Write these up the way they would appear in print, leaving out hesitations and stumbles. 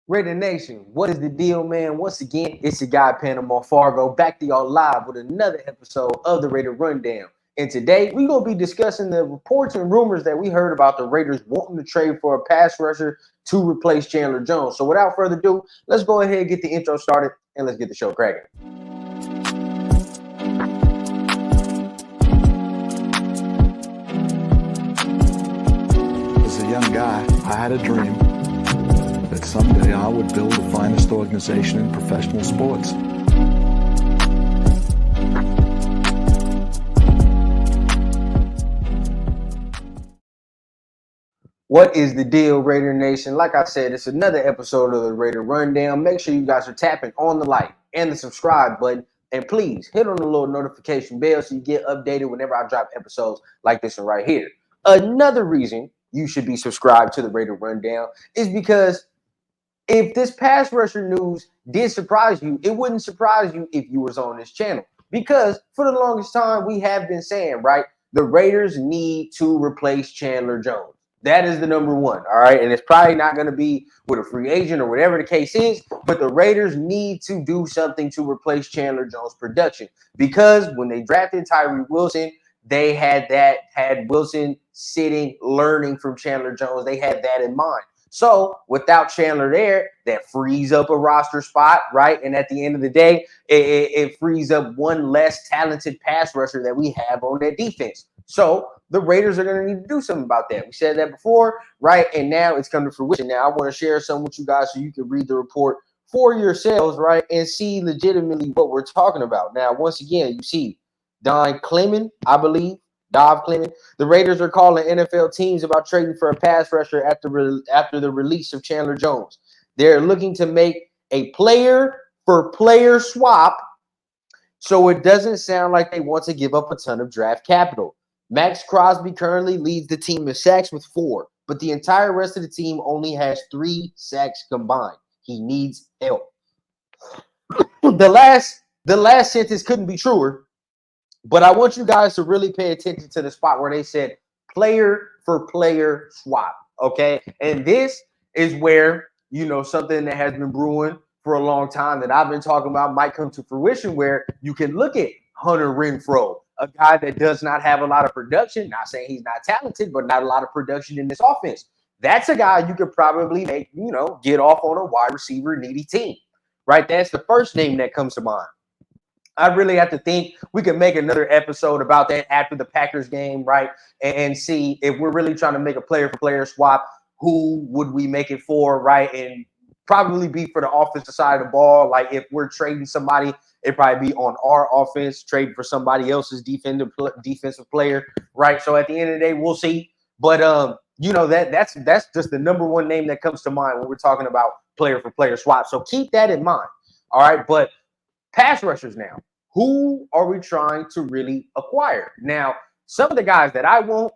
Raider Nation, what is the deal, man? Once again, it's your guy Panama Fargo back to y'all live with another episode of the Raider Rundown. And today we're gonna be discussing the reports and rumors that we heard about the Raiders wanting to trade for a pass rusher to replace Chandler Jones. So without further ado, let's go ahead and get the intro started and let's get the show cracking. As a young guy, I had a dream that someday I would build the finest organization in professional sports. What is the deal, Raider Nation? Like I said, it's another episode of the Raider Rundown. Make sure you guys are tapping on the like and the subscribe button. And please hit on the little notification bell so you get updated whenever I drop episodes like this one right here. Another reason you should be subscribed to the Raider Rundown is because if this pass rusher news did surprise you, it wouldn't surprise you if you was on this channel. Because for the longest time, we have been saying, right, the Raiders need to replace Chandler Jones. That is the number one, all right? And it's probably not going to be with a free agent or whatever the case is, but the Raiders need to do something to replace Chandler Jones' production. Because when they drafted Tyree Wilson, they had Wilson sitting, learning from Chandler Jones. They had that in mind. So without Chandler there, that frees up a roster spot, right? And at the end of the day, it frees up one less talented pass rusher that we have on that defense. So the Raiders are going to need to do something about that. We said that before, right? And now it's come to fruition. Now I want to share some with you guys so you can read the report for yourselves, right? And see legitimately what we're talking about. Now, once again, you see Dov Clement. The Raiders are calling NFL teams about trading for a pass rusher after the release of Chandler Jones. They're looking to make a player-for-player swap, so it doesn't sound like they want to give up a ton of draft capital. Max Crosby currently leads the team in sacks with 4, but the entire rest of the team only has 3 sacks combined. He needs help. The last sentence couldn't be truer. But I want you guys to really pay attention to the spot where they said player for player swap. Okay. And this is where, something that has been brewing for a long time that I've been talking about might come to fruition, where you can look at Hunter Renfrow, a guy that does not have a lot of production. Not saying he's not talented, but not a lot of production in this offense. That's a guy you could probably make, get off on a wide receiver needy team, right? That's the first name that comes to mind. I really have to think. We can make another episode about that after the Packers game, right? And see if we're really trying to make a player-for-player swap, who would we make it for, right? And probably be for the offensive side of the ball. Like if we're trading somebody, it'd probably be on our offense, trading for somebody else's defensive player, right? So at the end of the day, we'll see. But that's just the number one name that comes to mind when we're talking about player-for-player swap. So keep that in mind, all right? But pass rushers now. Who are we trying to really acquire? Now, some of the guys that I want,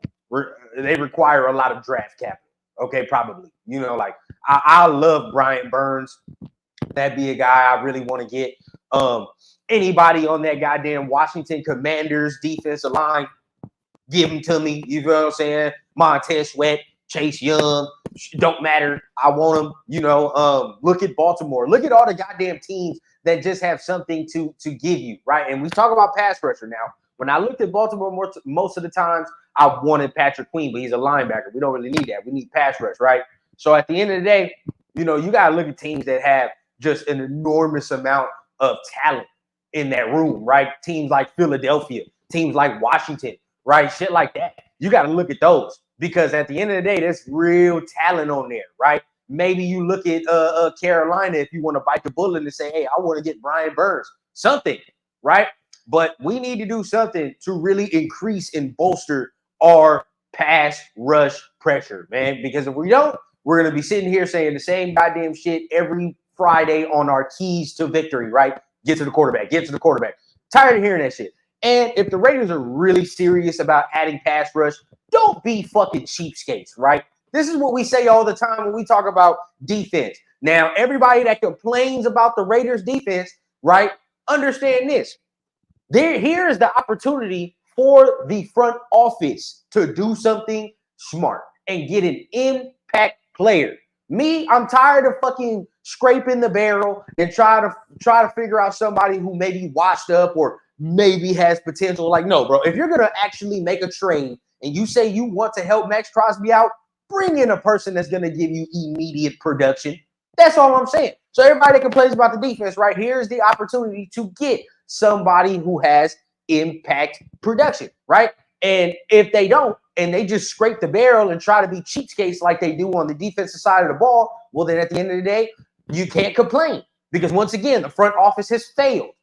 they require a lot of draft capital. Okay, probably. I love Brian Burns. That'd be a guy I really want to get. Anybody on that goddamn Washington Commanders defensive line, give them to me. You know what I'm saying? Montez Sweat, Chase Young, don't matter. I want them. Look at Baltimore. Look at all the goddamn teams that just have something to give you, right? And we talk about pass rusher now. When I looked at Baltimore, most of the times I wanted Patrick Queen, but he's a linebacker. We don't really need that. We need pass rush, right? So at the end of the day, you got to look at teams that have just an enormous amount of talent in that room, right? Teams like Philadelphia, teams like Washington, right? Shit like that. You got to look at those because at the end of the day, there's real talent on there, right? Maybe you look at Carolina if you want to bite the bullet and say, hey, I want to get Brian Burns, something, right? But we need to do something to really increase and bolster our pass rush pressure, man. Because if we don't, we're going to be sitting here saying the same goddamn shit every Friday on our keys to victory, right? Get to the quarterback. Tired of hearing that shit. And if the Raiders are really serious about adding pass rush, don't be fucking cheapskates, right? This is what we say all the time when we talk about defense. Now, everybody that complains about the Raiders defense, right, understand this. Here is the opportunity for the front office to do something smart and get an impact player. I'm tired of fucking scraping the barrel and try to figure out somebody who may be washed up or maybe has potential. Like, no, bro, if you're gonna actually make a trade and you say you want to help Max Crosby out, bring in a person that's gonna give you immediate production. That's all I'm saying. So everybody that complains about the defense, right, here's the opportunity to get somebody who has impact production, right? And if they don't, and they just scrape the barrel and try to be cheapskates like they do on the defensive side of the ball, well, then at the end of the day, you can't complain because once again, the front office has failed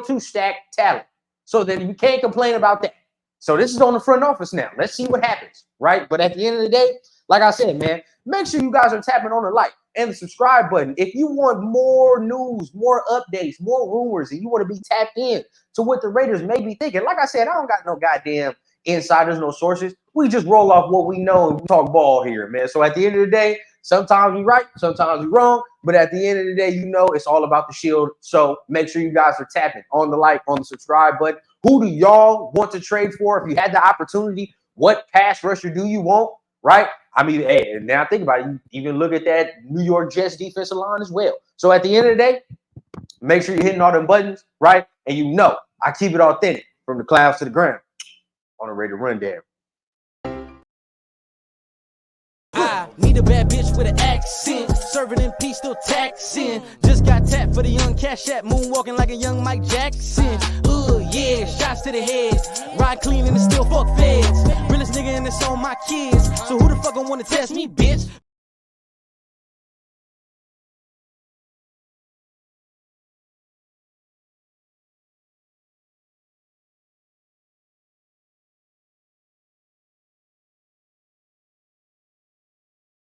to stack talent. So then you can't complain about that. So this is on the front office now. Let's see what happens, right? But at the end of the day, like I said, man, make sure you guys are tapping on the like and the subscribe button. If you want more news, more updates, more rumors, and you want to be tapped in to what the Raiders may be thinking, like I said, I don't got no goddamn insiders, no sources. We just roll off what we know and we talk ball here, man. So at the end of the day, sometimes we right, sometimes we wrong, but at the end of the day, you know, it's all about the shield. So make sure you guys are tapping on the like, on the subscribe button. Who do y'all want to trade for? If you had the opportunity, what pass rusher do you want, right? I mean, hey, now think about it. You even look at that New York Jets defensive line as well. So at the end of the day, make sure you're hitting all them buttons, right? And you know, I keep it authentic from the clouds to the ground on a Raider Rundown. I need a bad bitch with an accent, serving in peace, still taxing. Just got tapped for the young cash app, moonwalking like a young Mike Jackson. Yeah, shots to the head, ride clean and it's still fuck feds. Realest nigga and it's on my kids, so who the fuck gon' wanna test me, bitch?